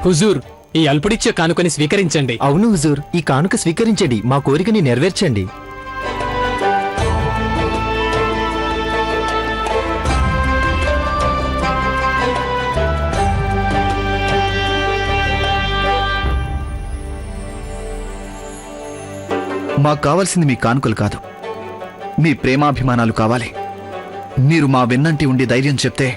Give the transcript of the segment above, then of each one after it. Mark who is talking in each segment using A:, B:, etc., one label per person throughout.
A: హుజూర్, ఈ అల్పుడిచ్చే కానుకని స్వీకరించండి.
B: అవును హుజూర్, ఈ కానుక స్వీకరించండి, మా కోరికని నెరవేర్చండి.
C: మాకు కావాల్సింది మీ కానుకలు కాదు, మీ ప్రేమాభిమానాలు కావాలి. మీరు మా వెన్నంటి ఉండి ధైర్యం చెప్తే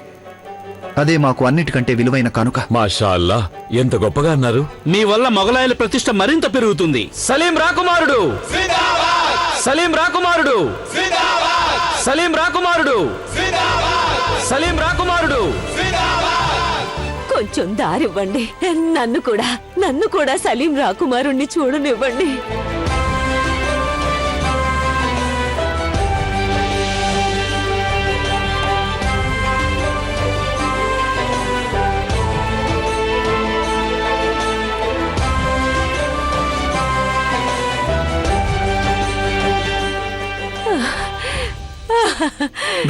C: అదే మాకు అన్నిటికంటే విలువైన కానుక.
D: మాషా అల్లా, ఎంత గొప్పగా అన్నారు.
E: మీ వల్ల మొగలాయల ప్రతిష్ట మరింత పెరుగుతుంది. సలీం రాకుమారుడు, సలీం రాకుమారుడు, సలీం రాకుమారుడు, సలీం రాకుమారుడు.
F: కొంచెం దారివ్వండి, నన్ను కూడా సలీం రాకుమారుణ్ణి చూడనివ్వండి.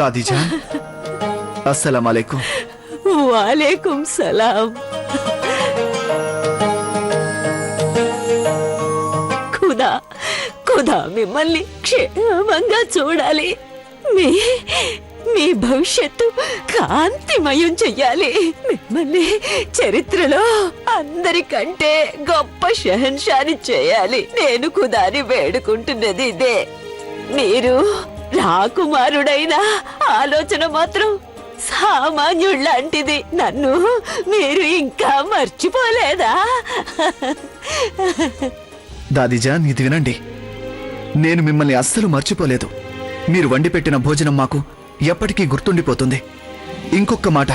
C: దాదీజాన్, అస్సలాం అలైకుం.
F: వాలేకుం సలాం. ఖుదా మిమ్మల్ని క్షేమంగా చూడాలి. మీ భవిష్యత్తు కాంతిమయం చెయ్యాలి. మిమ్మల్ని చరిత్రలో అందరికంటే గొప్ప షహన్షాని చేయాలి. నేను ఖుదాని వేడుకుంటున్నది ఇదే. మీరు రాకుమారుడైన ఆలోచన మాత్రం సామాన్యుళ్ళంటిది. నన్ను మీరు ఇంకా మర్చిపోలేదా?
C: దాదీజాన్, ఇది వినండి, నేను మిమ్మల్ని అస్సలు మర్చిపోలేదు. మీరు వండిపెట్టిన భోజనం మాకు ఎప్పటికీ గుర్తుండిపోతుంది. ఇంకొక మాట,